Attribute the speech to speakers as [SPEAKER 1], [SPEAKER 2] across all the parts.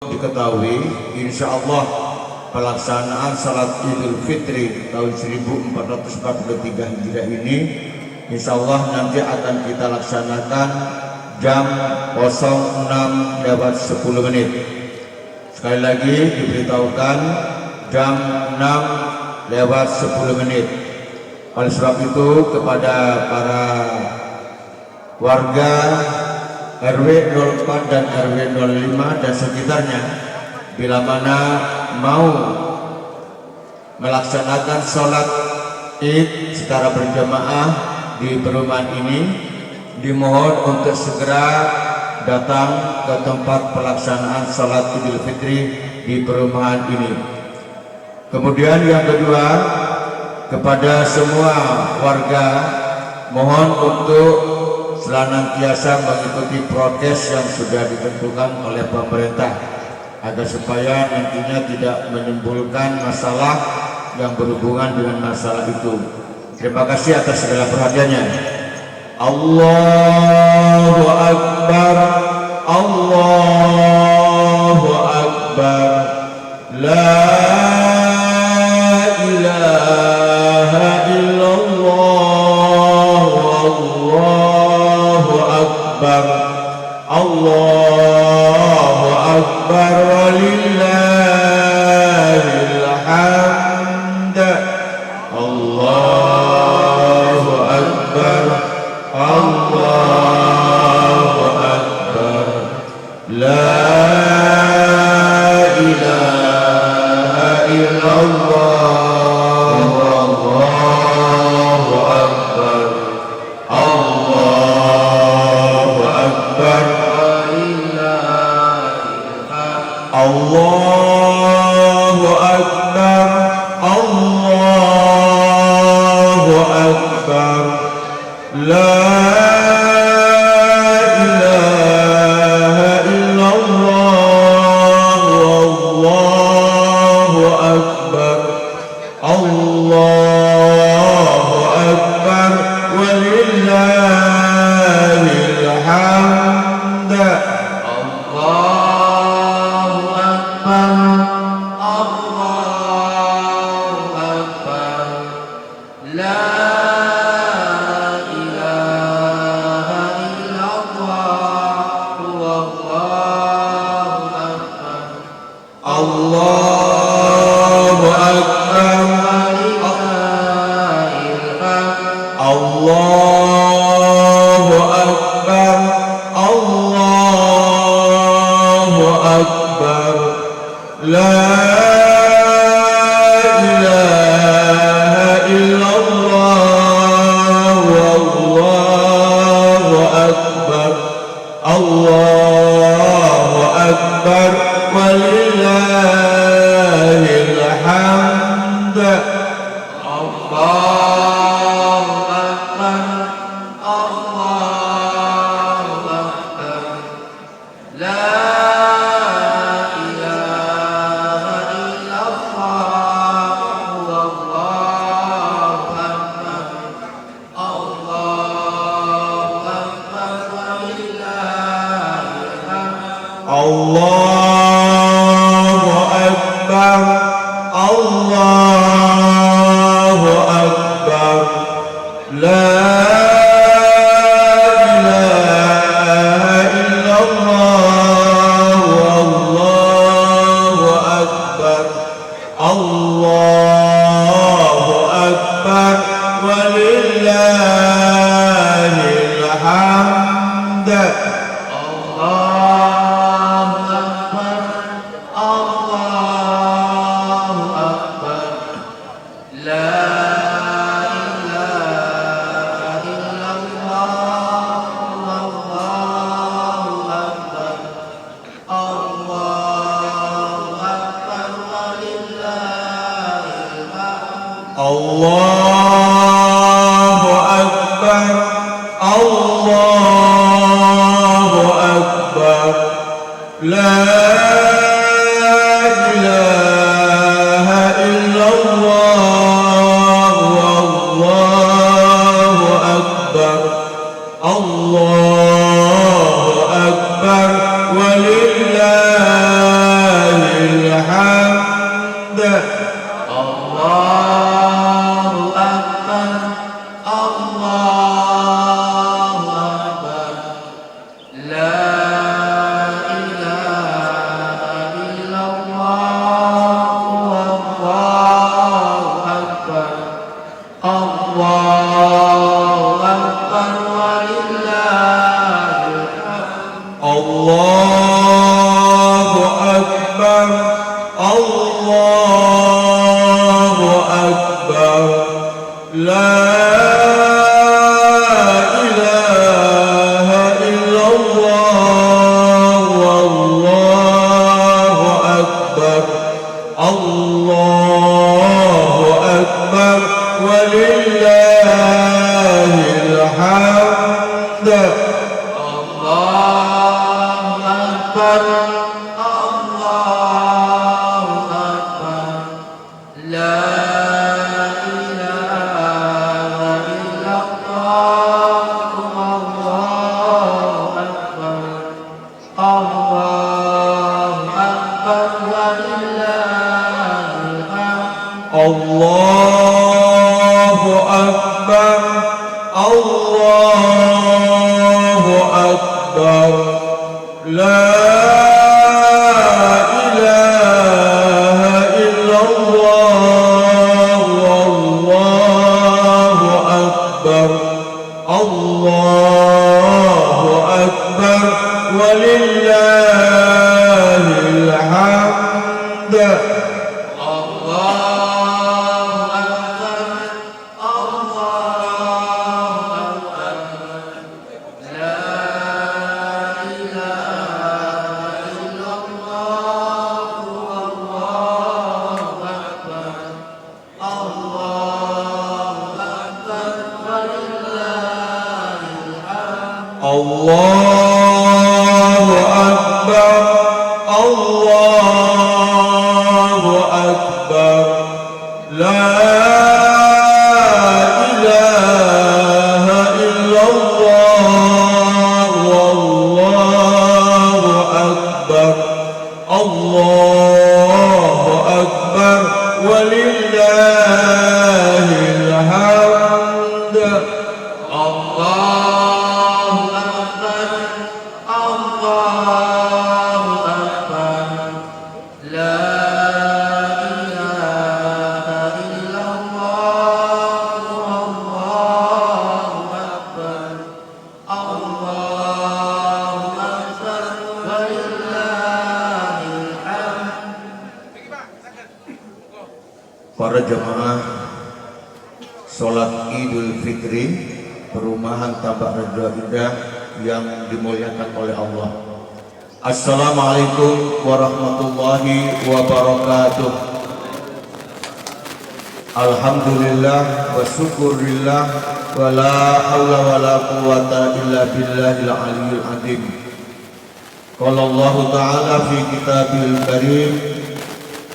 [SPEAKER 1] Diketahui insya Allah pelaksanaan salat Idul Fitri tahun 1443 Hijriah ini insya Allah nanti akan kita laksanakan jam 06:10. Sekali lagi diberitahukan jam 6:10. Oleh sebab itu kepada para warga RW 04 dan RW 05 dan sekitarnya, bila mana mau melaksanakan sholat id secara berjamaah di perumahan ini, dimohon untuk segera datang ke tempat pelaksanaan sholat Idul Fitri di perumahan ini. Kemudian yang kedua, kepada semua warga mohon untuk senantiasa mengikuti prokes yang sudah ditentukan oleh pemerintah agar supaya nantinya tidak menimbulkan masalah yang berhubungan dengan masalah itu. Terima kasih atas segala perhatiannya. Allahu Akbar, Allahu Akbar, la ilaha illallah, Allahu Akbar, Allahu Akbar, walillahil hamd. Allahu Akbar, Allahu Akbar, la ilaha illallah, Allahu Akbar, Allahu Akbar, Allahu Akbar, Allahu Akbar, la ilaha illallah, Allahu Akbar, Allahu Akbar, walillahil hamd. Allahu Akbar, Allahu Akbar, la ilaha illallah, Allahu Akbar, Allahu Akbar, Allahu Akbar, Allahu Akbar, la ilaha illallah, Allahu Akbar, Allahu Akbar, walillahil hamd. Allahu Akbar, Allahu Akbar, la ilaha illallah, Allahu Akbar, Allahu Akbar, walillahil hamd. Allahu Akbar, Allahu Akbar, la ilaha illallah, Allahu Akbar, Allahu Akbar, walillahil hamd. Allahu Akbar, Allahu Akbar, la ilaha illallah, Allahu Akbar, Allahu Akbar, walillahil hamd. Allahu Akbar, Allahu Akbar, la ilaha illallah, Allahu Akbar, Allahu Akbar, walillahil Allahu Akbar. La ilaha illallah. Wallahu Akbar. Allahu Akbar. Walillahil hamd. Allahu Akbar. Allahu Akbar. La ilaha illallah. Wallahu Akbar. Allahu Akbar. Walillahil hamd. Para jemaah sholat Idul Fitri perumahan Tambak Rejo Indah yang dimuliakan oleh Allah. Assalamualaikum warahmatullahi wabarakatuh. Alhamdulillah wa syukurillah wa la hawla wa la quwata illa billahil aliyyil azim. Qala Allah ta'ala fi kitabil karim,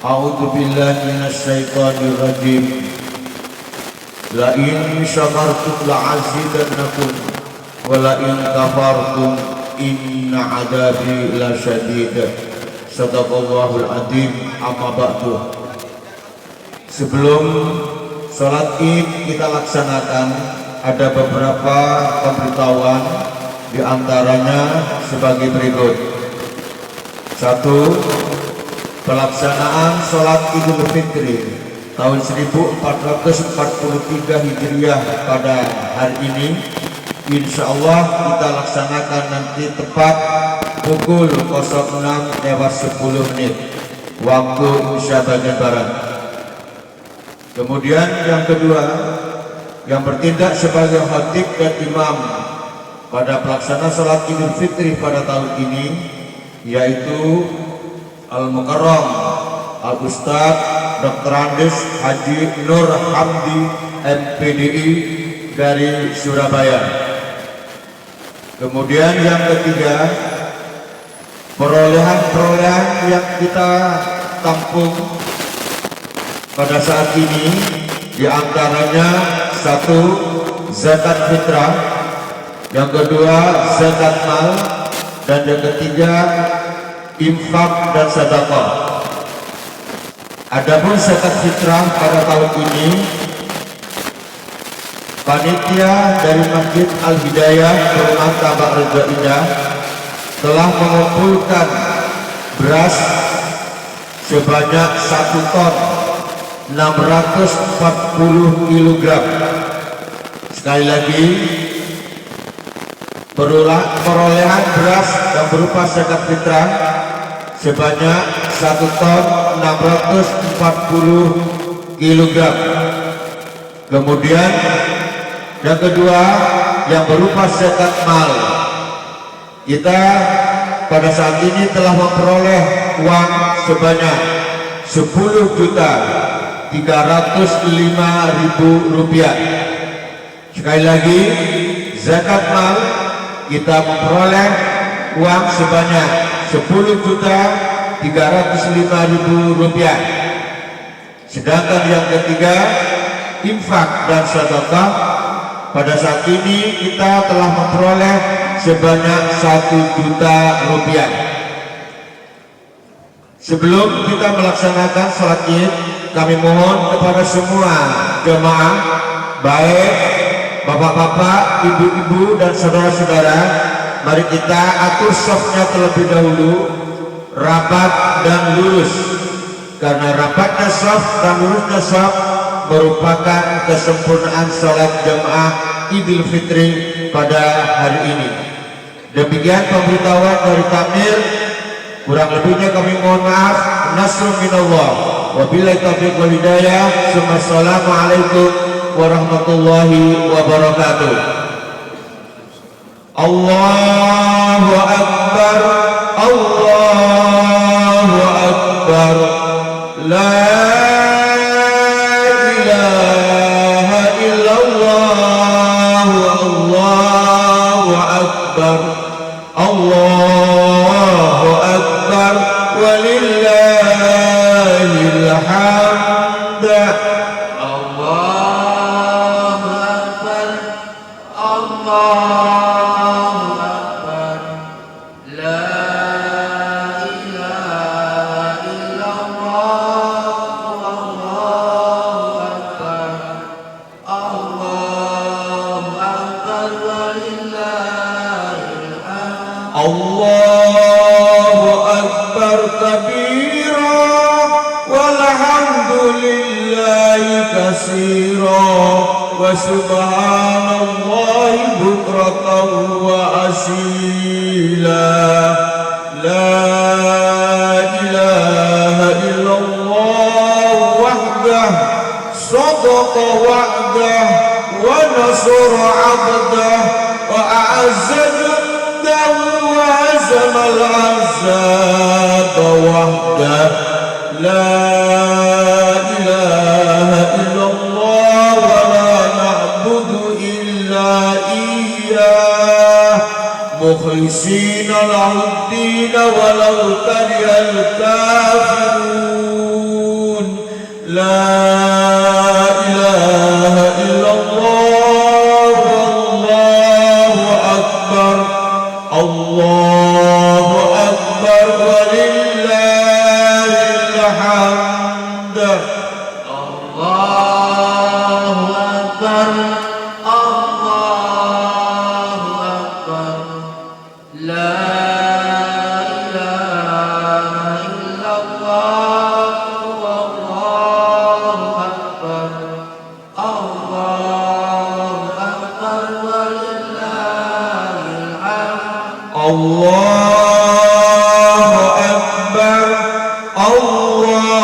[SPEAKER 1] a'udzu billahi minasyaitonir rajim. La in syakartum la'azidannakum wa la in kafartum inna 'adzabi lasyadid. Shadaqallahul azim. Amma ba'du. Sebelum sholat Id kita laksanakan, ada beberapa pemberitahuan, di antaranya sebagai berikut. 1. Pelaksanaan sholat Idul Fitri tahun 1443 Hijriah pada hari ini insya Allah kita laksanakan nanti tepat pukul 06:10 waktu Indonesia bagian Barat. Kemudian yang kedua, yang bertindak sebagai khatib dan imam pada pelaksanaan sholat Idul Fitri pada tahun ini yaitu Al-Mukarram Al-Ustadz Dr. Andes Haji Nur Hamdi MPDI dari Surabaya. Kemudian yang ketiga, perolehan yang kita tampung pada saat ini diantaranya 1. Zakat fitrah, yang kedua zakat mal, dan yang ketiga infak dan sedekah. Adapun zakat fitrah pada tahun ini, panitia dari Masjid Al-Hidayah Perumahan Tambak Rejo Indah telah mengumpulkan beras sebanyak 1 ton 640 kg. Sekali lagi, perolehan beras yang berupa zakat fitrah sebanyak 1 ton 640 kg. Kemudian yang kedua, yang berupa zakat mal, kita pada saat ini telah memperoleh uang sebanyak 10.305.000 rupiah. Sekali lagi, zakat mal kita memperoleh uang sebanyak 10.305.000 rupiah. Sedangkan yang ketiga, infak dan sedekah, pada saat ini kita telah memperoleh sebanyak 1 juta rupiah. Sebelum kita melaksanakan sholat Id, kami mohon kepada semua jemaah, baik Bapak-bapak, ibu-ibu dan saudara-saudara, mari kita atur safnya terlebih dahulu, rapat dan lurus. Karena rapatnya saf dan lurusnya saf merupakan kesempurnaan salat jamaah Idul Fitri pada hari ini. Demikian pemberitahuan dari takmir. Kurang lebihnya kami mohon maaf. Nasrun minallah. Wabillahi taufiq wal hidayah. Assalamualaikum warahmatullahi wabarakatuh. Allahu Akbar. Allahu Akbar. La ilaha illallah. Allahu Akbar. Allahu Akbar. Walillahil hamd. Allahu Akbar. Allahu Akbar. La ilaha illallah. Allahu Akbar. Allahu Akbar. Walillahil hamd. Allahu Akbar kabira walhamdulillahi katsira wa subhanallahi bukratan wa asila. La ilaha illallah wahdah sadaqa wa'dah wa nasara 'abdah wa a'azza jundahu wa hazama al-'ahzab wahdah. La ilaha illallah wa la na'budu illa iyyah mukhlishina lahu-d-din walau karihal kafirun. La ilaha illallah. Allahu Akbar. Allahu Akbar. Walillahil hamd. Allahu Akbar. Allahu Akbar. La ilaha illallah. Allahu Akbar. Allahu Akbar. Walillahil hamd. Allahu Akbar. Allahu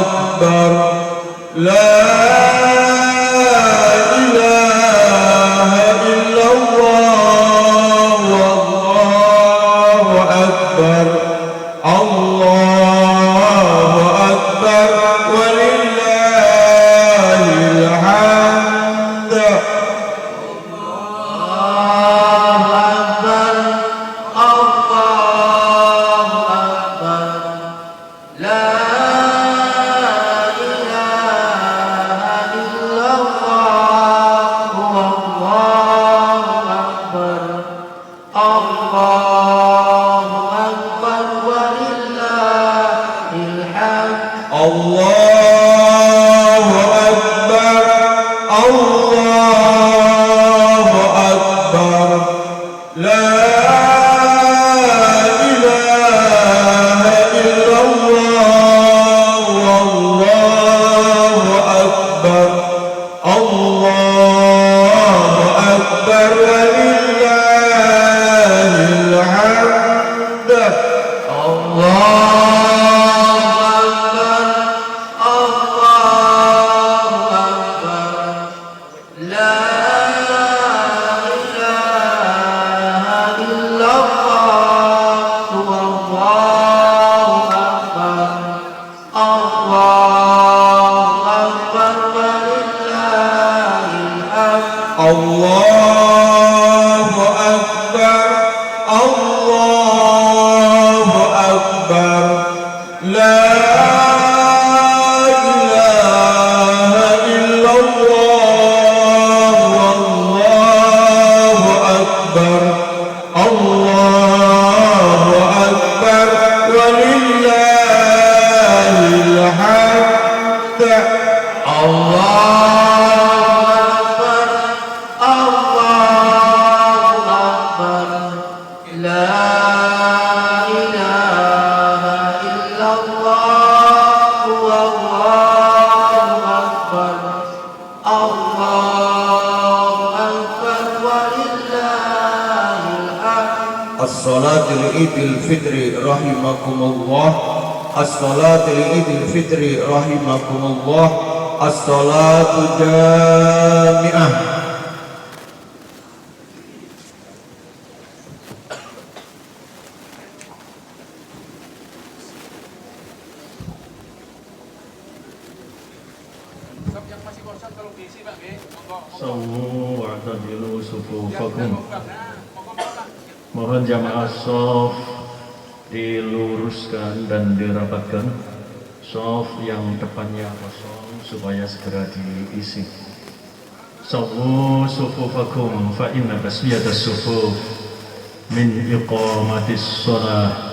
[SPEAKER 1] Akbar. La ilaha illallah. Allahu Akbar. Allahu Akbar. Walillahil hamd. Allahu Akbar. Allahu Akbar. La ilaha illallah. Allahu Akbar. Allahu Akbar. Walillahil hamd. Allahu Akbar. Allahu Akbar. La ilaha illallah. Allahu Akbar. Allahu Akbar. Walillahil hamd. Allahu Akbar. Allahu Akbar. La ilaha illallah. Allahu Akbar. Allahu Akbar. Walillahil hamd. Allahu Akbar. Allahu Akbar. La ilaha illallah. Allahu Akbar. Allahu Akbar. Walillahil hamd. Allahu As-salatu li'idil fitri rahimakumullah. As-salatu li'idil fitri rahimakumullah. As-salatu jami'ah.
[SPEAKER 2] Sawu wa'tadilu sufufakum. Mohon jamaah shaf diluruskan dan dirapatkan. Shaf yang depannya kosong supaya segera diisi. Sawu sufufakum fa inna taswiyatas sufuf min iqamatis shalah.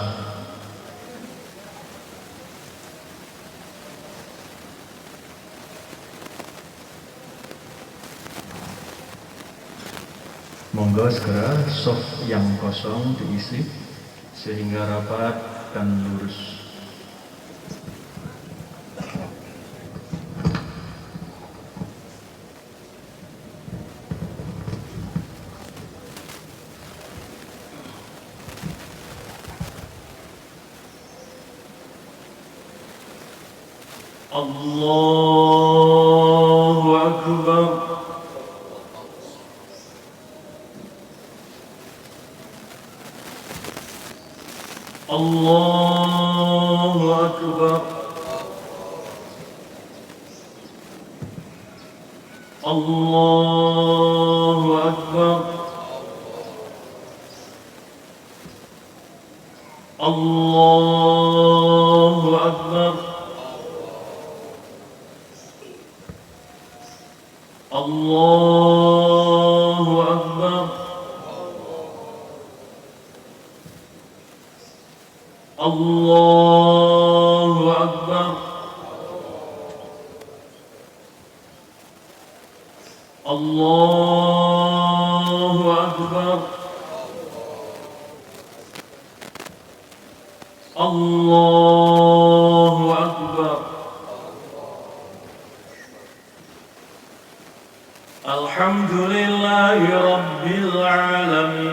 [SPEAKER 2] Monggo segera soft yang kosong diisi sehingga rapat dan lurus. Allahu Akbar. Allahu Akbar. Allahu Akbar. Allahu Akbar. Allahu Akbar. Allahu Akbar. Allahu Akbar. Allahu Akbar. Alhamdulillahi Rabbil Alamin.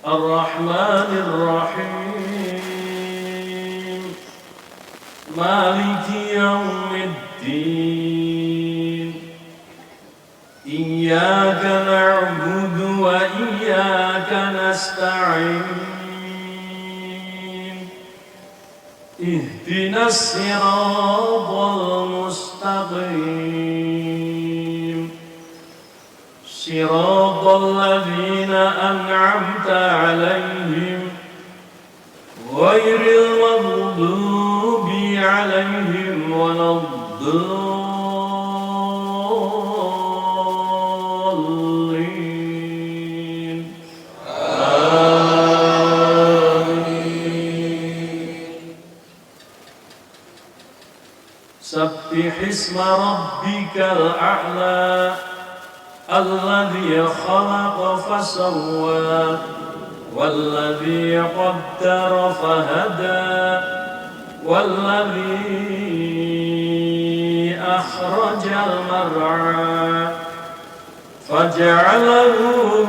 [SPEAKER 2] Ar-Rahmanir Rahim. Maliki Yawmiddin. Iyyaka na'budu wa iyyaka nasta'in. Ihdinas siratal mustaqim. Siratal ladzina an'amta 'alaihim ghairil maghdubi 'alaihim waladdallin. Amin. Sabbihisma rabbikal a'la alladhi khalaqa fasawwa والذي قدر فهدى والذي أخرج المرعى فجعله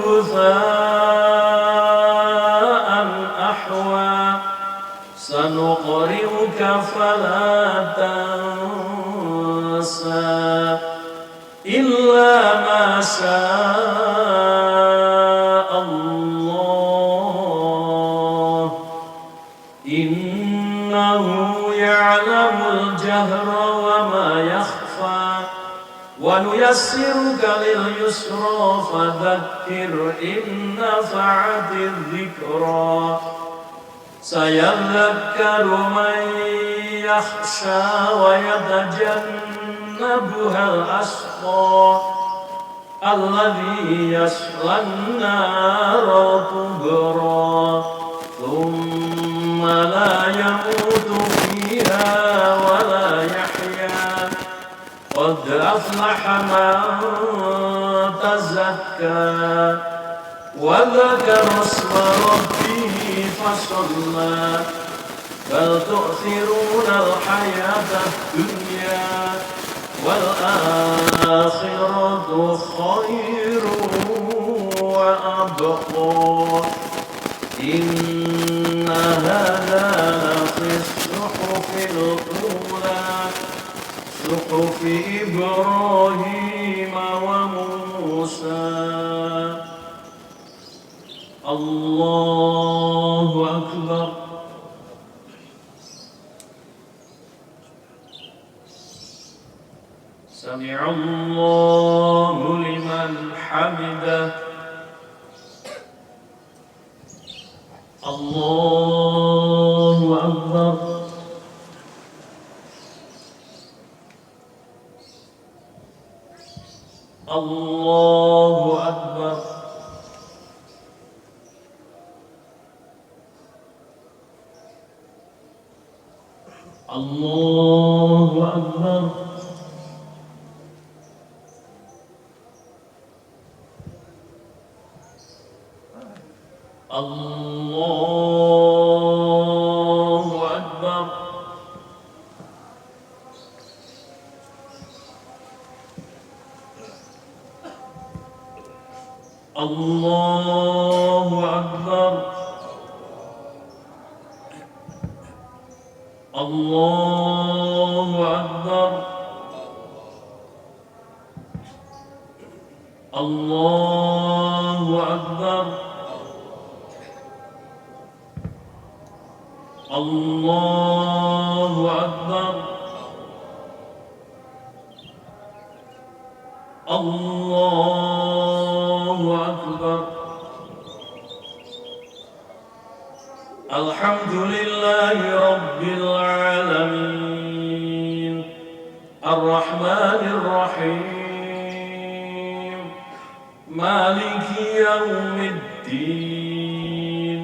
[SPEAKER 2] غثاء أحوى سنقرئك فلا تنسى إلا ما شاء الله إنه يعلم الجهر وما يخفى ونيسرك لليسرى فذكر إن نفعت الذكرى سيذكر من يخشى ويتجنبها الأشقى الذي يصلى النار الكبرى ثم لا يموت فيها ولا يحيا قد أفلح من تزكى وذكر اسم ربه فصلى بل تؤثرون الحياة الدنيا والآخرة خير وأبقى صحف إبراهيم وموسى. الله أكبر. سمع الله لمن حمده. الله أكبر. الله أكبر. الله أكبر. الله أكبر. الله أكبر. الله أكبر. الله أكبر. الله أكبر. الله أكبر. الحمد لله رب العالمين الرحمن الرحيم مالك يوم الدين.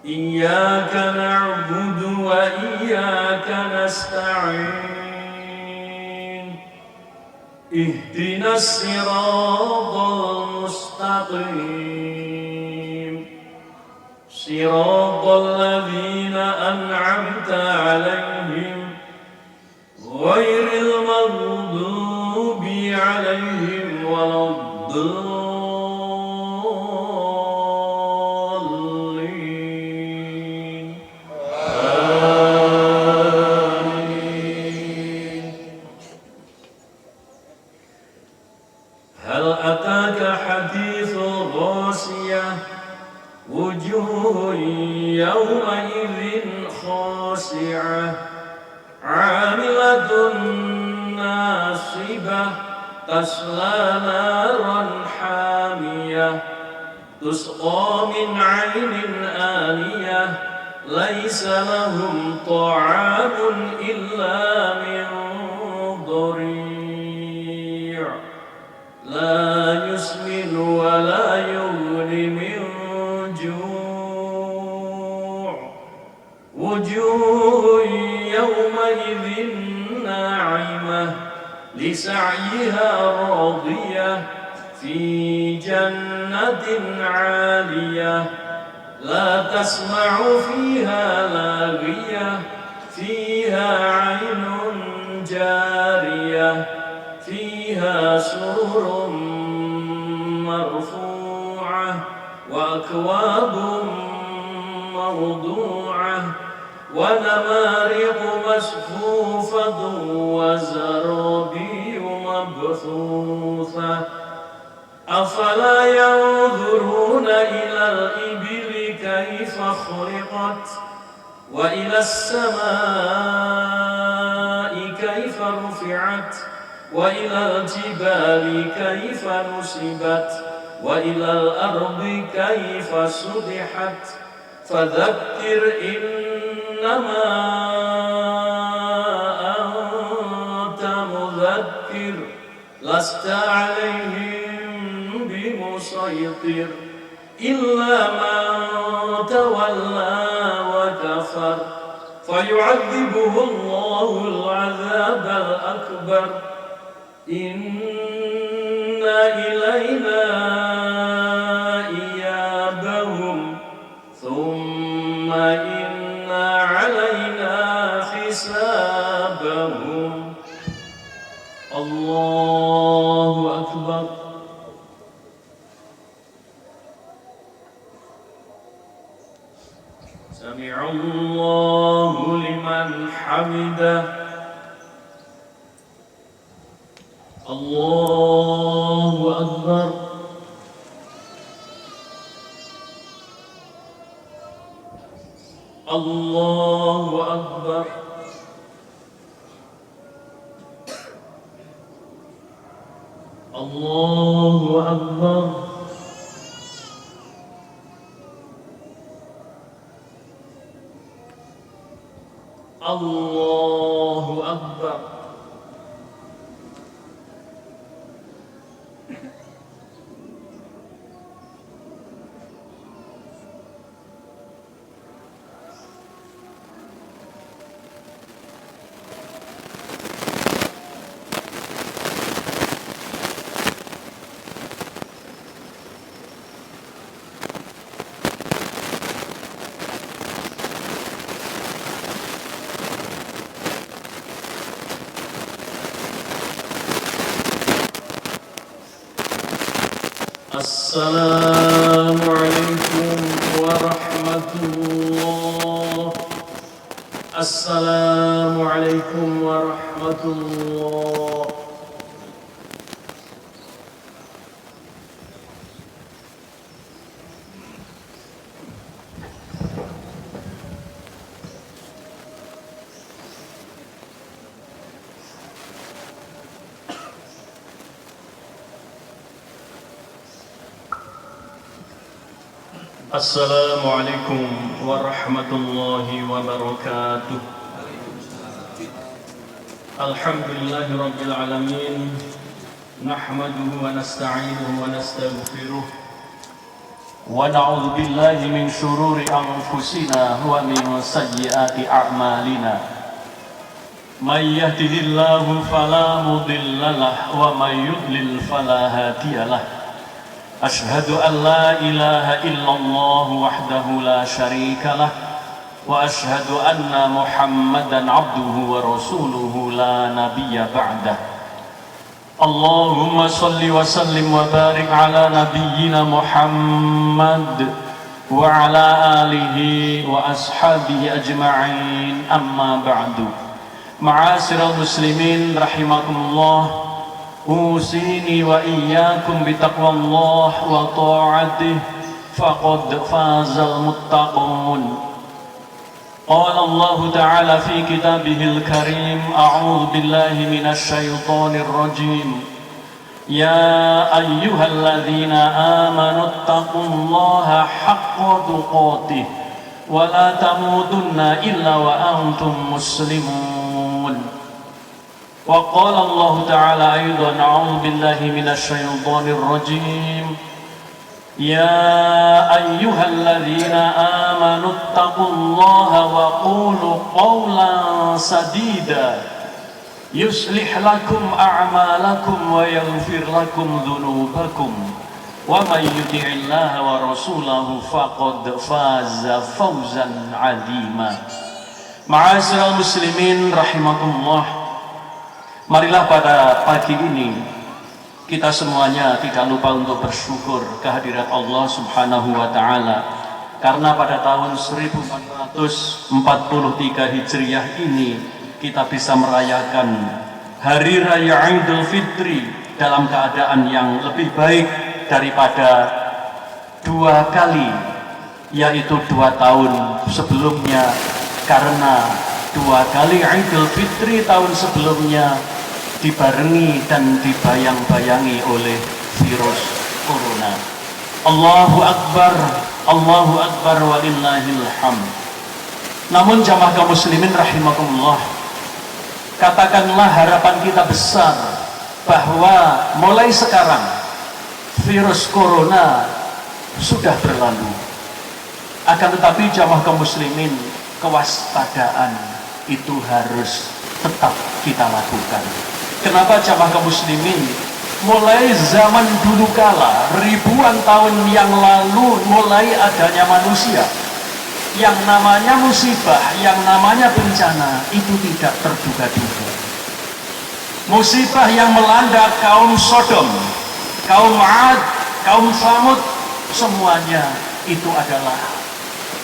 [SPEAKER 2] إياك نعبد وإياك نستعين. اهدنا الصراط المستقيم صراط الذين أنعمت عليهم غير المغضوب عليهم ولا الضالين. آمين. هل أتاك حديث غاشية وجوه يومئذ خاشعة عاملة ناصبة تصلى نارا حامية تسقى من عين آنية ليس لهم طعام إلا من ضريع لا يسمن ولا يغني من جوع. وجوه يومئذ ناعمة لسعيها راضية في جنة عالية لا تسمع فيها لاغية فيها عين جارية فيها سرر مرفوعة وأكواب موضوعة ونمارق مصفوفة وزرابي مبثوثة. أفلا ينظرون إلى الإبل كيف خلقت وإلى السماء كيف رفعت وإلى الجبال كيف نصبت وإلى الأرض كيف سطحت. فذكر إنما أنت مذكر لست عليهم بمسيطر إلا من تولى وكفر فيعذبه الله العذاب الأكبر. إن إلينا إيابهم ثم إن علينا حسابهم. الله أكبر. سمع الله لمن حمده.
[SPEAKER 3] Allahu Akbar. Allahu Akbar. Allahu Akbar. Assalamualaikum warahmatullah. Assalamualaikum warahmatullah. Assalamualaikum warahmatullahi wabarakatuh. Alhamdulillahi rabbil alamin. Nahmaduhu wa nasta'inuhu wa nastaghfiruh. Wa na'udzu billahi min shururi anfusina wa min sayyiati a'malina. May yahdihillahu fala mudilla lahu wa may yudlil fala hadiya lahu. أشهد أن لا إله إلا الله وحده لا شريك له وأشهد أن محمدا عبده ورسوله لا نبي بعده اللهم صل وسلم وبارك على نبينا محمد وعلى آله وأصحابه أجمعين أما بعد معاشر المسلمين رحمكم الله أوصيني وإياكم بتقوى الله وطاعته فقد فاز المتقون قال الله تعالى في كتابه الكريم أعوذ بالله من الشيطان الرجيم يا أيها الذين آمنوا اتقوا الله حق تقاته ولا تموتن إلا وأنتم مسلمون وقال الله تعالى أيضا أعوذ بالله من الشيطان الرجيم يا أيها الذين آمنوا اتقوا الله وقولوا قولا سديدا يصلح لكم أعمالكم ويغفر لكم ذنوبكم ومن يطع الله ورسوله فقد فاز فوزا عظيما معاشر المسلمين رحمكم الله. Marilah pada pagi ini kita semuanya tidak lupa untuk bersyukur kehadirat Allah Subhanahu wa taala karena pada tahun 1443 Hijriah ini kita bisa merayakan Hari Raya Idul Fitri dalam keadaan yang lebih baik daripada dua kali, yaitu 2 tahun sebelumnya, karena 2 kali Idul Fitri tahun sebelumnya dibarengi dan dibayang-bayangi oleh virus corona. Allahu Akbar, Allahu Akbar walillahil hamd. Namun jamaah kaum muslimin rahimakumullah, katakanlah harapan kita besar bahwa mulai sekarang virus corona sudah berlalu. Akan tetapi jamaah kaum muslimin, kewaspadaan itu harus tetap kita lakukan. Kenapa jamaah kaum muslimin? Mulai zaman dulu kala, ribuan tahun yang lalu, mulai adanya manusia, yang namanya musibah, yang namanya bencana itu tidak terduga-duga. Musibah yang melanda kaum Sodom, kaum Ad, kaum Samud, semuanya itu adalah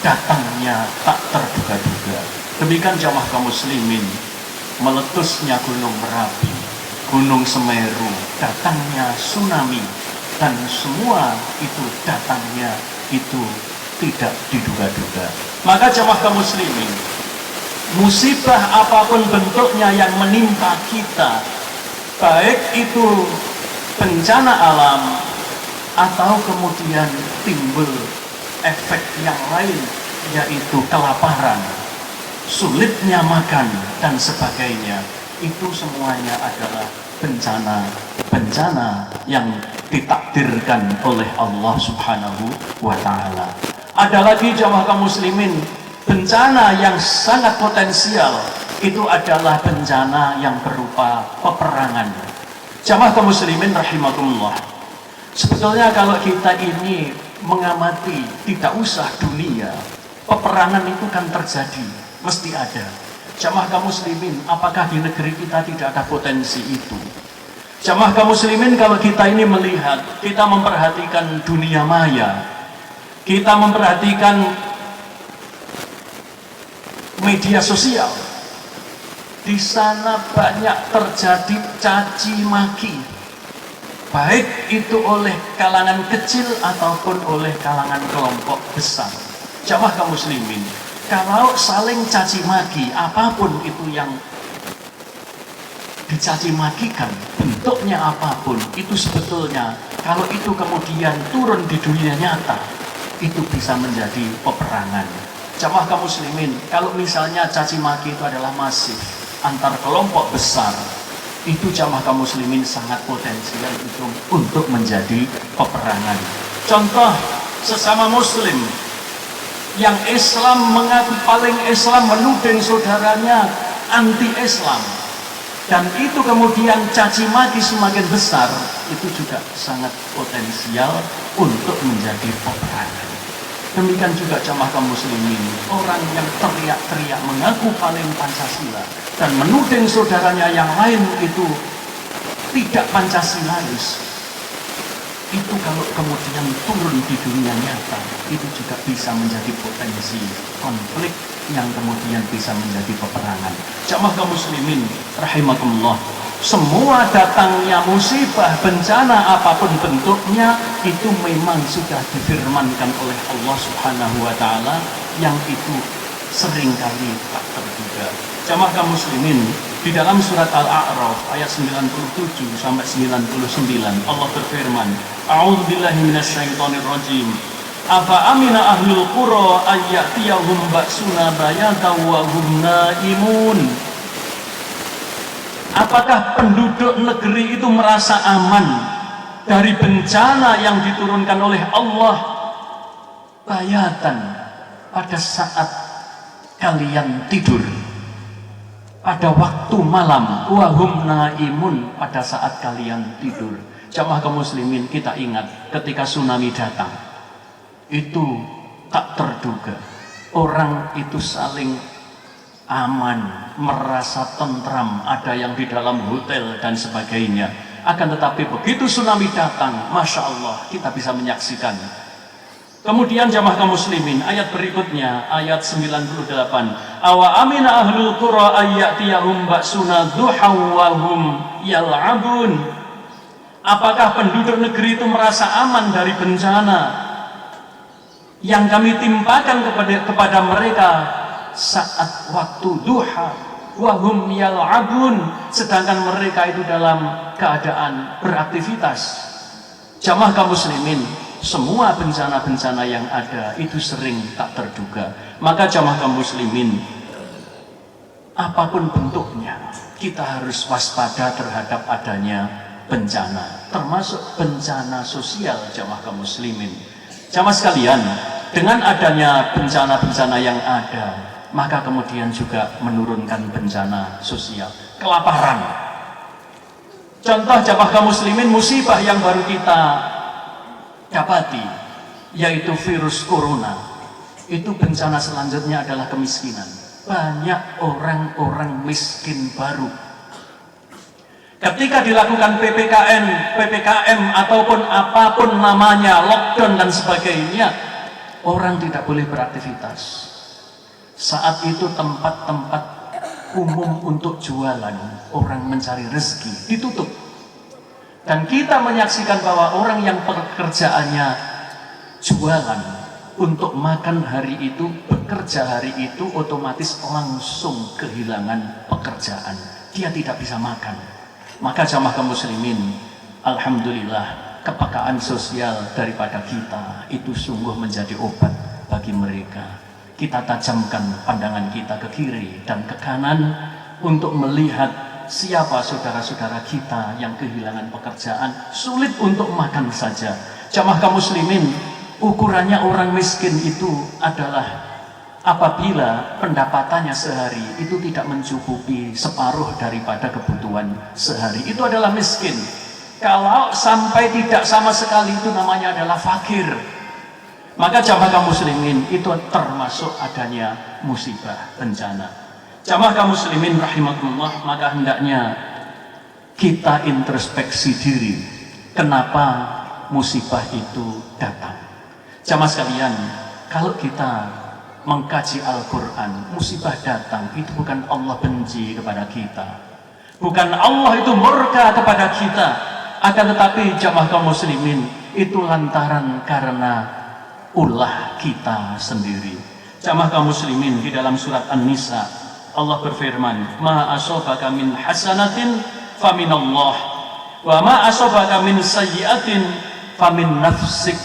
[SPEAKER 3] datangnya tak terduga-duga. Demikian jamaah kaum muslimin, meletusnya gunung Merapi, gunung Semeru, datangnya tsunami, dan semua itu datangnya itu tidak diduga-duga. Maka jamaah kaum muslimin, musibah apapun bentuknya yang menimpa kita, baik itu bencana alam atau kemudian timbul efek yang lain, yaitu kelaparan, sulitnya makan dan sebagainya, itu semuanya adalah bencana yang ditakdirkan oleh Allah Subhanahu wa Ta'ala. Ada lagi jamaah kaum muslimin, bencana yang sangat potensial, itu adalah bencana yang berupa peperangan. Jamaah kaum muslimin rahimakumullah, sebetulnya kalau kita ini mengamati, tidak usah dunia, peperangan itu kan terjadi, mesti ada. Jamaah kaum muslimin, apakah di negeri kita tidak ada potensi itu? Jamaah kaum muslimin, kalau kita ini melihat, kita memperhatikan dunia maya, kita memperhatikan media sosial, di sana banyak terjadi caci maki, baik itu oleh kalangan kecil ataupun oleh kalangan kelompok besar. Jamaah kaum muslimin, kalau saling caci maki, apapun itu yang dicaci makikan, bentuknya apapun, itu sebetulnya kalau itu kemudian turun di dunia nyata, itu bisa menjadi peperangan. Jamaah kaum muslimin, kalau misalnya caci maki itu adalah masif antar kelompok besar, itu jamaah kaum muslimin sangat potensial itu untuk menjadi peperangan. Contoh, sesama muslim yang Islam mengaku paling Islam menuding saudaranya anti-Islam, dan itu kemudian caci maki semakin besar, itu juga sangat potensial untuk menjadi peperangan. Demikian juga jamaah kaum muslimin, orang yang teriak-teriak mengaku paling Pancasila dan menuding saudaranya yang lain itu tidak Pancasilais, itu kalau kemudian turun di dunia nyata, itu juga bisa menjadi potensi konflik yang kemudian bisa menjadi peperangan. Jamaah kaum muslimin rahimakumullah, semua datangnya musibah, bencana apapun bentuknya, itu memang sudah difirmankan oleh Allah Subhanahu wa Ta'ala, yang itu seringkali tak terduga. Jamaah kaum muslimin, di dalam surat Al-A'raf ayat 97 sampai 99, Allah berfirman, A'udzubillahi minasyaitonir rajim. Afa amina ahlul qura ayyatiyahum ba'suna bayatan wa hum naimun. Apakah penduduk negeri itu merasa aman dari bencana yang diturunkan oleh Allah bayatan, pada saat kalian tidur, pada waktu malam, wahum naimun, pada saat kalian tidur. Jamaah kaum muslimin, kita ingat ketika tsunami datang, itu tak terduga, orang itu saling aman, merasa tentram, ada yang di dalam hotel dan sebagainya. Akan tetapi begitu tsunami datang, Masya Allah, kita bisa menyaksikan. Kemudian jamaah kaum muslimin, ayat berikutnya, ayat 98, awa amina ahlul qura ayyatiyahum ba'suna duhaw wa hum yal'abun. Apakah penduduk negeri itu merasa aman dari bencana yang kami timpakan kepada mereka saat waktu duha, wahum yal'abun, sedangkan mereka itu dalam keadaan beraktivitas. Jamaah kaum muslimin, semua bencana-bencana yang ada itu sering tak terduga. Maka jamaah kaum muslimin, apapun bentuknya, kita harus waspada terhadap adanya bencana, termasuk bencana sosial. Jamaah kaum muslimin, jamaah sekalian, dengan adanya bencana-bencana yang ada, maka kemudian juga menurunkan bencana sosial, kelaparan. Contoh jamaah kaum muslimin, musibah yang baru kita dapati, yaitu virus corona. Itu bencana selanjutnya adalah kemiskinan. Banyak orang-orang miskin baru. Ketika dilakukan PPKM ataupun apapun namanya, lockdown dan sebagainya, orang tidak boleh beraktivitas. Saat itu tempat-tempat umum untuk jualan, orang mencari rezeki, ditutup. Dan kita menyaksikan bahwa orang yang pekerjaannya jualan, untuk makan hari itu, bekerja hari itu, otomatis langsung kehilangan pekerjaan. Dia tidak bisa makan. Maka jamaah kaum muslimin, alhamdulillah, kepekaan sosial daripada kita itu sungguh menjadi obat bagi mereka. Kita tajamkan pandangan kita ke kiri dan ke kanan untuk melihat siapa saudara-saudara kita yang kehilangan pekerjaan, sulit untuk makan saja. Jamaah kaum muslimin, ukurannya orang miskin itu adalah apabila pendapatannya sehari itu tidak mencukupi separuh daripada kebutuhan sehari. Itu adalah miskin. Kalau sampai tidak sama sekali, itu namanya adalah fakir. Maka jamaah kaum muslimin, itu termasuk adanya musibah, bencana. Jamaah kaum muslimin rahimakumullah, maka hendaknya kita introspeksi diri. Kenapa musibah itu datang? Jamaah sekalian, kalau kita mengkaji Al-Quran, musibah datang itu bukan Allah benci kepada kita, bukan Allah itu murka kepada kita, akan tetapi jamaah kaum muslimin itu lantaran karena ulah kita sendiri. Jamaah kaum muslimin, di dalam surat An-Nisa Allah berfirman, ma asabaka min hasanatin faminallah wa ma asabaka min sayyi'atin famin nafsik.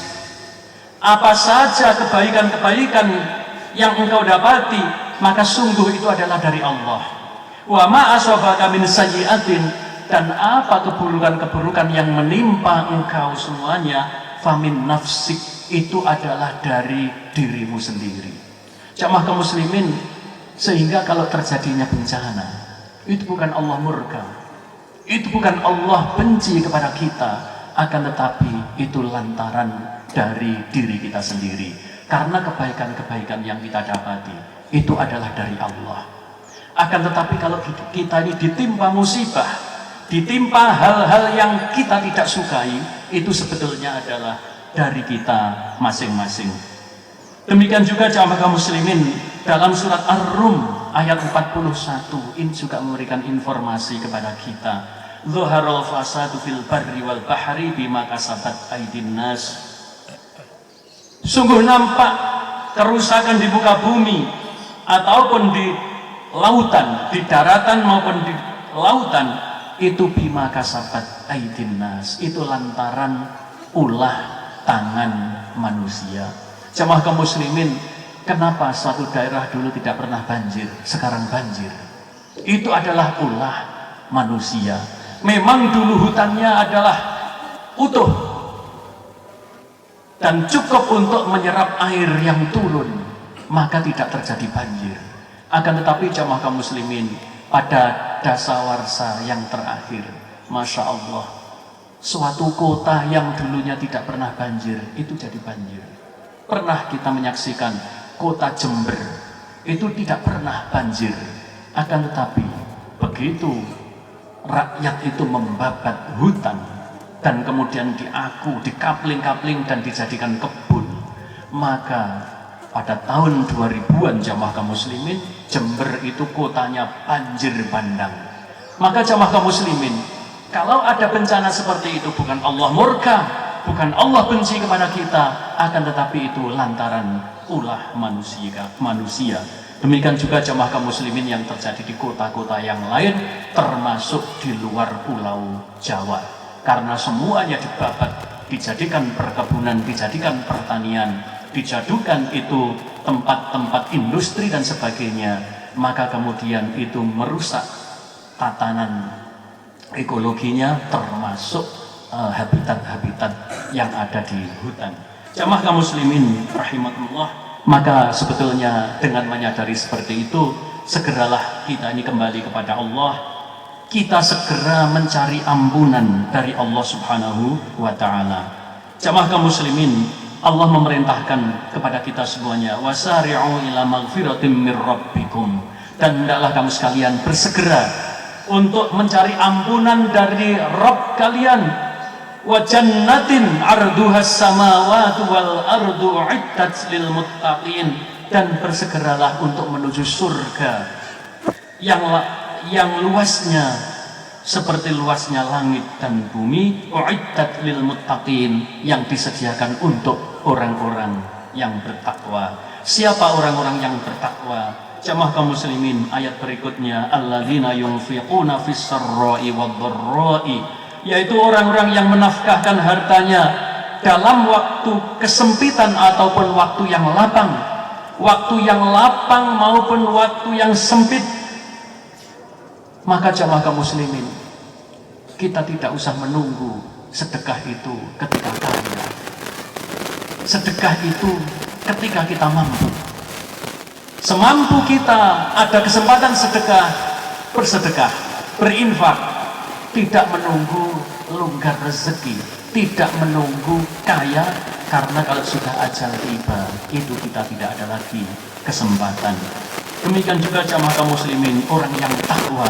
[SPEAKER 3] Apa saja kebaikan-kebaikan yang engkau dapati, maka sungguh itu adalah dari Allah. Wa ma asabaka min sayyi'atin, dan apa keburukan-keburukan yang menimpa engkau semuanya, famin nafsik, itu adalah dari dirimu sendiri. Jamaah kaum muslimin, sehingga kalau terjadinya bencana, itu bukan Allah murka, itu bukan Allah benci kepada kita, akan tetapi itu lantaran dari diri kita sendiri. Karena kebaikan-kebaikan yang kita dapati itu adalah dari Allah. Akan tetapi kalau kita ini ditimpa musibah, ditimpa hal-hal yang kita tidak sukai, itu sebetulnya adalah dari kita masing-masing. Demikian juga jamaah kaum muslimin, dalam surat Ar-Rum ayat 41 ini juga memberikan informasi kepada kita. Zuharul fasadu fil barri wal bahri bima kasabat aydin nas. Sungguh nampak kerusakan di muka bumi ataupun di lautan, di daratan maupun di lautan, itu bima kasabat aydin nas, itu lantaran ulah tangan manusia. Jamaah kaum muslimin, kenapa suatu daerah dulu tidak pernah banjir, sekarang banjir? Itu adalah ulah manusia. Memang dulu hutannya adalah utuh dan cukup untuk menyerap air yang turun, maka tidak terjadi banjir. Akan tetapi jamaah kaum muslimin, pada dasawarsa yang terakhir, Masya Allah, suatu kota yang dulunya tidak pernah banjir, itu jadi banjir. Pernah kita menyaksikan kota Jember itu tidak pernah banjir, akan tetapi begitu rakyat itu membabat hutan dan kemudian dikapling-kapling dan dijadikan kebun, maka pada tahun 2000-an jamaah kaum muslimin, Jember itu kotanya banjir bandang. Maka jamaah kaum muslimin, kalau ada bencana seperti itu, bukan Allah murka, bukan Allah benci kepada kita, akan tetapi itu lantaran ulah manusia. Demikian juga jamaah kaum muslimin yang terjadi di kota-kota yang lain, termasuk di luar pulau Jawa. Karena semuanya dibabat, dijadikan perkebunan, dijadikan pertanian, dijadikan itu tempat-tempat industri dan sebagainya, maka kemudian itu merusak tatanan ekologinya, termasuk habitat-habitat yang ada di hutan. Jamaah kaum muslimin rahimakumullah, maka sebetulnya dengan menyadari seperti itu, segeralah kita ini kembali kepada Allah, kita segera mencari ampunan dari Allah Subhanahu wa ta'ala. Jamaah kaum muslimin, Allah memerintahkan kepada kita semuanya, wasari'u ila maghfiratin mir rabbikum, dan hendaklah kamu sekalian bersegera untuk mencari ampunan dari Rabb kalian, wa jannatin arduhas samawati wal ardu uiddat lil muttaqin, dan bersegeralah untuk menuju surga yang luasnya seperti luasnya langit dan bumi, uiddat lil muttaqin, yang disediakan untuk orang-orang yang bertakwa. Siapa orang-orang yang bertakwa? Jamaah kaum muslimin, ayat berikutnya, alladzina yunfiquna fis sarra'i wad-dharra'i, yaitu orang-orang yang menafkahkan hartanya dalam waktu kesempitan ataupun waktu yang lapang. Waktu yang lapang maupun waktu yang sempit. Maka jamaah kaum muslimin, kita tidak usah menunggu sedekah itu ketika kaya. Sedekah itu ketika kita mampu. Semampu kita ada kesempatan sedekah, bersedekah, berinfak. Tidak menunggu longgar rezeki, tidak menunggu kaya, karena kalau sudah ajal tiba, itu kita tidak ada lagi kesempatan. Demikian juga jamaah kaum muslimin, orang yang takwa,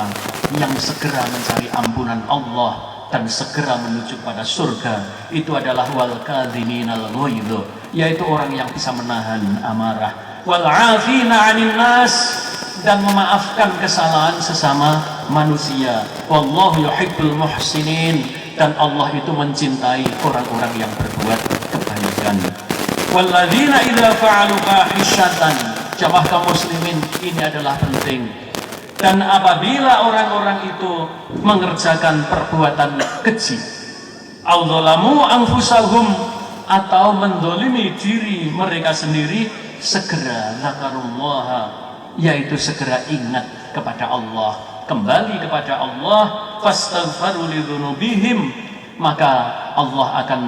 [SPEAKER 3] yang segera mencari ampunan Allah dan segera menuju pada surga, itu adalah wal kadhiminal ghaidh, yaitu orang yang bisa menahan amarah, wal 'afina 'anil nas, dan memaafkan kesalahan sesama manusia. Wallahu yuhibbul muhsinin, dan Allah itu mencintai orang-orang yang berbuat kebaikan. Walladzina idza fa'alu fahishatan, jamaah kaum muslimin, ini adalah penting. Dan apabila orang-orang itu mengerjakan perbuatan keji, au dzalamu anfusahum, atau mendolimi diri mereka sendiri, segera zakarullaha, yaitu segera ingat kepada Allah, kembali kepada Allah, fastaghfaru lidzunubihim, maka Allah akan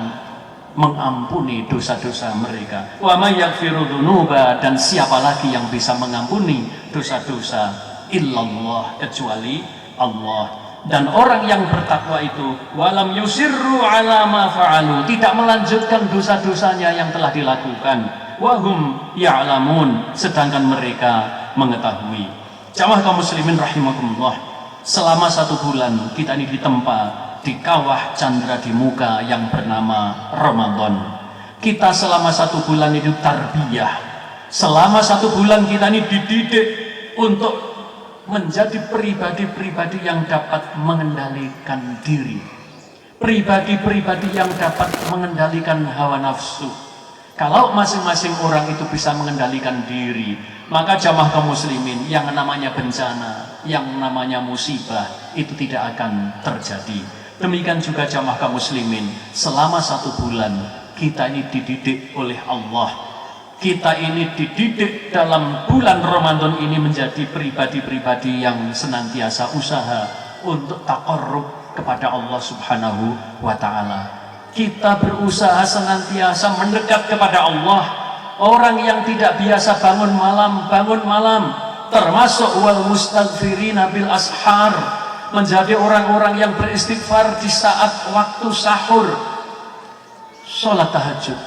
[SPEAKER 3] mengampuni dosa-dosa mereka. Wa may yaghfiru dzunuba, dan siapa lagi yang bisa mengampuni dosa-dosa illallah, kecuali Allah. Dan orang yang bertakwa itu walam yusirru ala ma fa'alu, tidak melanjutkan dosa-dosanya yang telah dilakukan, wahum ya'lamun, sedangkan mereka mengetahui. Jamaah kaum muslimin rahimakumullah, selama 1 bulan kita ini ditempa di kawah candra di muka yang bernama Ramadan. Kita selama 1 bulan itu tarbiyah, selama 1 bulan kita ini dididik untuk menjadi pribadi-pribadi yang dapat mengendalikan diri, pribadi-pribadi yang dapat mengendalikan hawa nafsu. Kalau masing-masing orang itu bisa mengendalikan diri, maka jamaah kaum muslimin, yang namanya bencana, yang namanya musibah, itu tidak akan terjadi. Demikian juga jamaah kaum muslimin, selama 1 bulan kita ini dididik oleh Allah. Kita ini dididik dalam bulan Ramadan ini menjadi pribadi-pribadi yang senantiasa usaha untuk taqarrub kepada Allah Subhanahu wa ta'ala. Kita berusaha senantiasa mendekat kepada Allah. Orang yang tidak biasa bangun malam, termasuk wal mustaghfirina bil ashar, menjadi orang-orang yang beristighfar di saat waktu sahur, sholat tahajud,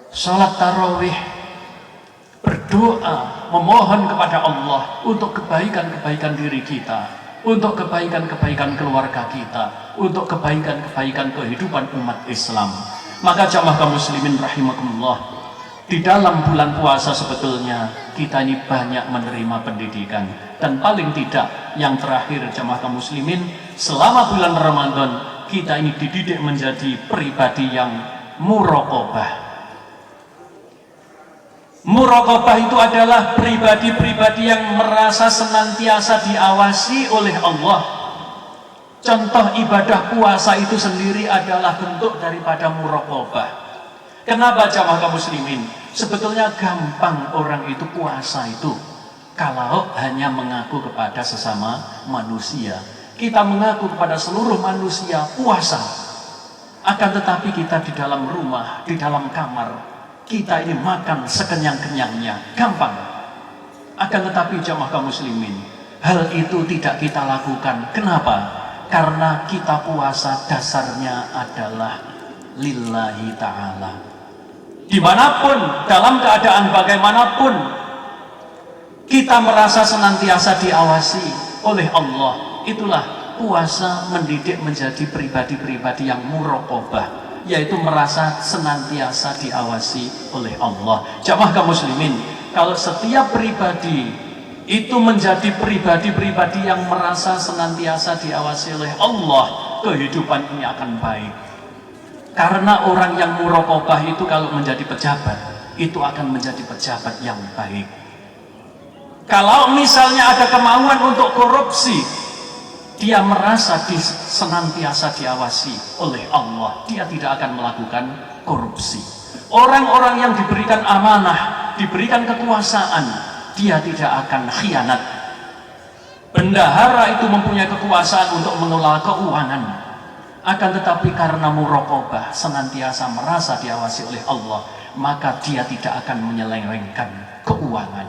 [SPEAKER 3] sholat tarawih, berdoa, memohon kepada Allah untuk kebaikan-kebaikan diri kita, untuk kebaikan-kebaikan keluarga kita, untuk kebaikan-kebaikan kehidupan umat Islam. Maka jamaah kaum muslimin rahimakumullah, di dalam bulan puasa sebetulnya kita ini banyak menerima pendidikan. Dan paling tidak, yang terakhir jamaah kaum muslimin, selama bulan Ramadan kita ini dididik menjadi pribadi yang muraqabah. Muraqabah itu adalah pribadi-pribadi yang merasa senantiasa diawasi oleh Allah. Contoh ibadah puasa itu sendiri adalah bentuk daripada muraqabah. Kenapa jamaah kaum muslimin? Sebetulnya gampang orang itu puasa itu kalau hanya mengaku kepada sesama manusia. Kita mengaku kepada seluruh manusia puasa, akan tetapi kita di dalam rumah, di dalam kamar, kita ini makan sekenyang-kenyangnya, gampang. Akan tetapi jamaah kaum muslimin, hal itu tidak kita lakukan. Kenapa? Karena kita puasa dasarnya adalah lillahi ta'ala. Dimanapun, dalam keadaan bagaimanapun, kita merasa senantiasa diawasi oleh Allah. Itulah puasa mendidik menjadi pribadi-pribadi yang muraqabah, yaitu merasa senantiasa diawasi oleh Allah. Jamaah kaum muslimin, kalau setiap pribadi itu menjadi pribadi-pribadi yang merasa senantiasa diawasi oleh Allah, kehidupan ini akan baik. Karena orang yang muraqabah itu kalau menjadi pejabat, itu akan menjadi pejabat yang baik. Kalau misalnya ada kemauan untuk korupsi, dia merasa senantiasa diawasi oleh Allah, dia tidak akan melakukan korupsi. Orang-orang yang diberikan amanah, diberikan kekuasaan, dia tidak akan khianat. Bendahara itu mempunyai kekuasaan untuk mengelola keuangan, akan tetapi karena muraqabah, senantiasa merasa diawasi oleh Allah, maka dia tidak akan menyelewengkan keuangan,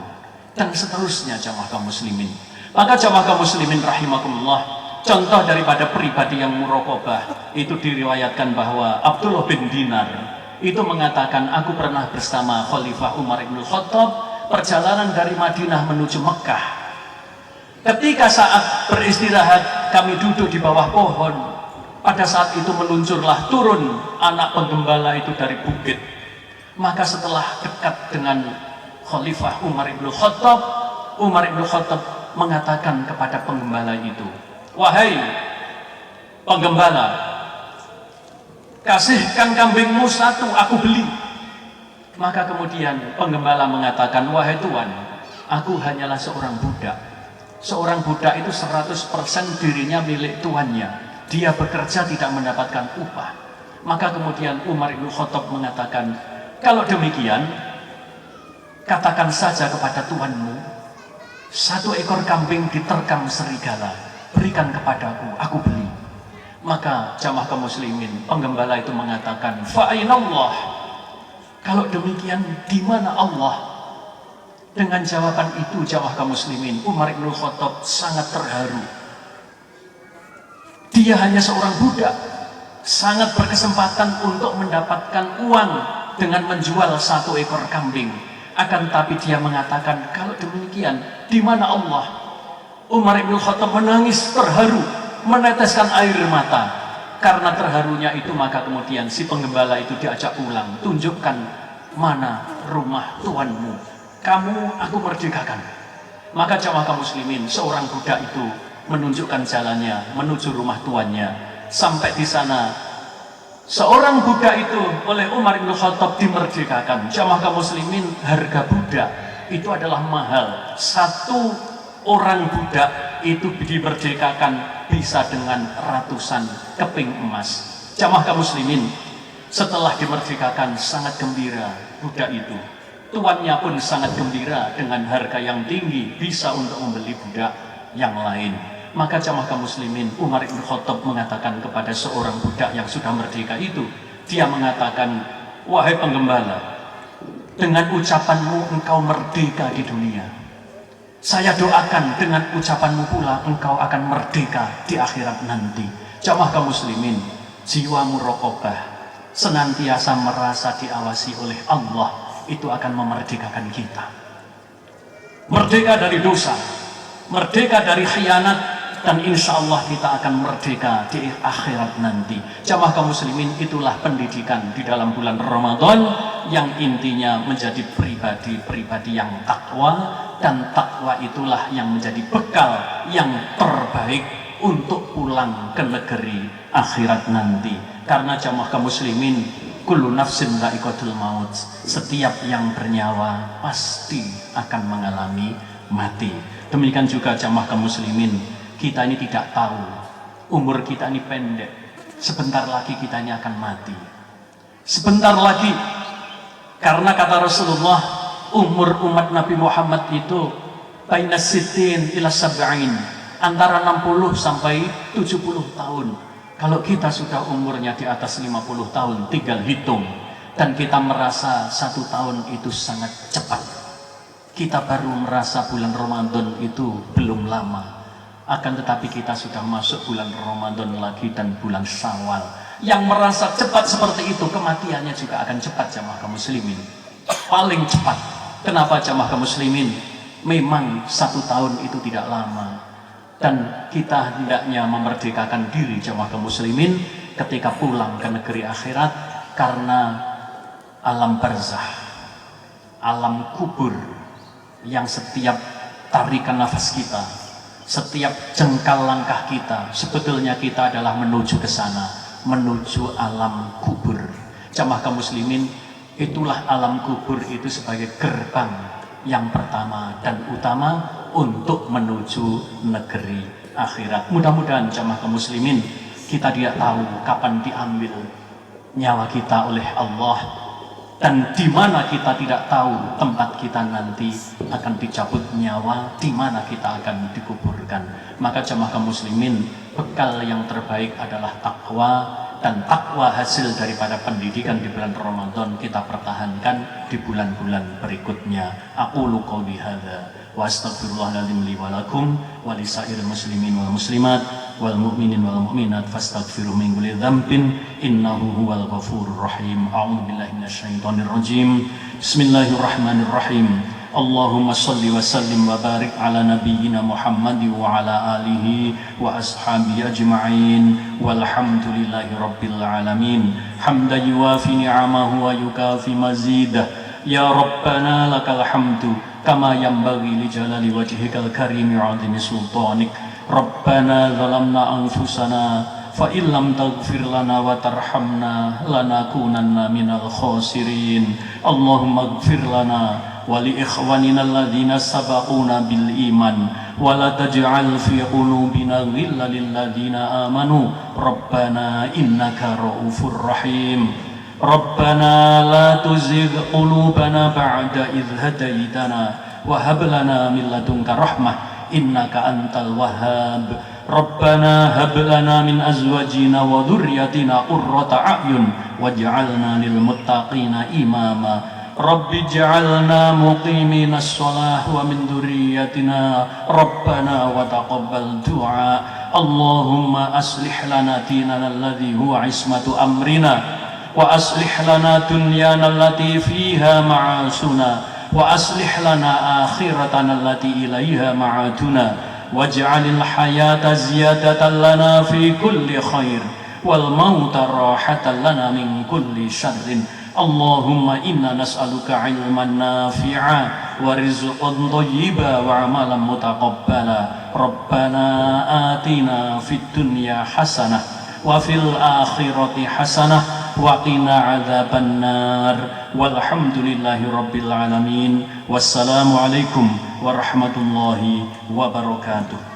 [SPEAKER 3] dan seterusnya. Jamaah kaum muslimin, maka jamaah kaum muslimin rahimakumullah, contoh daripada pribadi yang muraqabah itu diriwayatkan bahwa Abdullah bin Dinar itu mengatakan, aku pernah bersama Khalifah Umar ibn Khattab perjalanan dari Madinah menuju Mekah. Ketika saat beristirahat kami duduk di bawah pohon, pada saat itu meluncurlah turun anak penggembala itu dari bukit. Maka setelah dekat dengan Khalifah Umar ibn Khattab, Umar ibn Khattab mengatakan kepada penggembala itu, wahai penggembala, kasihkan kambingmu satu, aku beli. Maka kemudian penggembala mengatakan, wahai tuan, aku hanyalah seorang budak. Seorang budak itu 100% dirinya milik tuannya. Dia bekerja tidak mendapatkan upah. Maka kemudian Umar ibn Khattab mengatakan, kalau demikian, katakan saja kepada tuanmu, 1 ekor kambing diterkam serigala, berikan kepadaku, aku beli. Maka jamaah kaum muslimin, penggembala itu mengatakan, fa'inallah, kalau demikian di mana Allah? Dengan jawaban itu jamaah kaum muslimin, Umar ibn Khattab sangat terharu. Dia hanya seorang budak, sangat berkesempatan untuk mendapatkan uang dengan menjual 1 ekor kambing. Akan tapi dia mengatakan, kalau demikian di mana Allah? Umar ibn Khattab menangis terharu, meneteskan air mata. Karena terharunya itu, maka kemudian si penggembala itu diajak pulang, tunjukkan mana rumah tuanmu, kamu aku merdekakan. Maka jamaah kaum muslimin, seorang budak itu menunjukkan jalannya menuju rumah tuannya. Sampai di sana, seorang budak itu oleh Umar bin Khattab dimerdekakan. Jamaah kaum muslimin, harga budak itu adalah mahal. 1 orang budak itu dimerdekakan bisa dengan ratusan keping emas. Jamaah kaum muslimin, setelah dimerdekakan sangat gembira budak itu. Tuannya pun sangat gembira dengan harga yang tinggi, bisa untuk membeli budak yang lain. Maka jamaah kaum muslimin, Umar bin Khattab mengatakan kepada seorang budak yang sudah merdeka itu, dia mengatakan, wahai penggembala, dengan ucapanmu engkau merdeka di dunia. Saya doakan dengan ucapanmu pula engkau akan merdeka di akhirat nanti. Jamaah kaum muslimin, jiwa muraqabah, senantiasa merasa diawasi oleh Allah, itu akan memerdekakan kita. Merdeka dari dosa, merdeka dari khianat, dan insya Allah kita akan merdeka di akhirat nanti. Jamaah kaum muslimin, itulah pendidikan di dalam bulan Ramadan yang intinya menjadi pribadi-pribadi yang takwa, dan takwa itulah yang menjadi bekal yang terbaik untuk pulang ke negeri akhirat nanti. Karena jamaah kaum muslimin, kullu nafsin dha'iqatul maut, setiap yang bernyawa pasti akan mengalami mati. Demikian juga jamaah kaum muslimin, kita ini tidak tahu, umur kita ini pendek, sebentar lagi kita ini akan mati. Sebentar lagi, karena kata Rasulullah, umur umat Nabi Muhammad itu baina sittin ila sab'in, antara 60 sampai 70 tahun. Kalau kita sudah umurnya di atas 50 tahun, tinggal hitung. Dan kita merasa 1 tahun itu sangat cepat. Kita baru merasa bulan Ramadan itu belum lama. Akan tetapi kita sudah masuk bulan Ramadan lagi dan bulan Syawal. Yang merasa cepat seperti itu, kematiannya juga akan cepat jamaah kaum muslimin. Paling cepat. Kenapa jamaah kaum muslimin? Memang 1 tahun itu tidak lama. Dan kita hendaknya memerdekakan diri jamaah kaum muslimin ketika pulang ke negeri akhirat, karena alam barzah, alam kubur, yang setiap tarikan nafas kita, setiap jengkal langkah kita, sebetulnya kita adalah menuju ke sana. menuju alam kubur. Jamaah kaum muslimin, itulah alam kubur itu sebagai gerbang yang pertama dan utama untuk menuju negeri akhirat. Mudah-mudahan jamaah kaum muslimin, kita tidak tahu kapan diambil nyawa kita oleh Allah, dan di mana kita tidak tahu tempat kita nanti akan dicabut nyawa, di mana kita akan dikuburkan. Maka jamaah kaum muslimin, bekal yang terbaik adalah takwa, dan takwa hasil daripada pendidikan di bulan Ramadan kita pertahankan di bulan-bulan berikutnya. Aqulu qouli hadza wa astaghfirullahaladzim li wa lakum wa lisairil muslimin wal muslimat wal mu'minin wal mu'minat fastaghfiru min kulli dzambin innahu huwal ghafurur rahim. A'udzu billahi minasyaitonir rajim. Bismillahirrahmanirrahim. Allahumma shalli wa sallim wa barik ala nabiyyina Muhammad wa ala alihi wa ashabihi ajma'in walhamdulillahi rabbil alamin. Hamdan yuwafi ni'amahu wa yukafi mazidah. Ya Rabbana lakal hamdu kama yanbaghi li jalali wajhikal karim wa 'azimi sultanik. Rabbana zalamna anfusana fa illam taghfir lana wa tarhamna lanakunanna minal khasirin. Allahumma ighfir lana wa li ikhwanina alladhina sabaquna bil iman wa la taj'al fi qulubina ghillan lil ladzina amanu rabbana innaka ra'ufur rahim. Rabbana la tuzigh qulubana ba'da idh hadaytana wa hab lana min ladunka rahmah innaka antal wahhab. Rabbana hab lana min azwajina wa dhurriyyatina qurrata a'yun waj'alna lil muttaqina imama. Rabbi ij'alna muqiminas shalah wa min dhurriyyatina Rabbana wa taqabbal du'a. Allahumma aslih lana dinana alladhi huwa ismatu amrina wa aslih lana dunyana allati fiha ma'asuna wa aslih lana akhiratana allati ilaiha ma'aduna waj'alil hayata ziyadatan lana fi kulli khair wal mauta rahatan lana min kulli syarrin. Allahumma inna nas'aluka ilman nafi'a wa rizqan thayyiba wa amalan mutaqabbala. Rabbana atina fid dunya hasanah wa fil akhirati hasanah wa qina adzaban nar. Walhamdulillahi rabbil alamin. Wassalamu alaikum warahmatullahi wabarakatuh.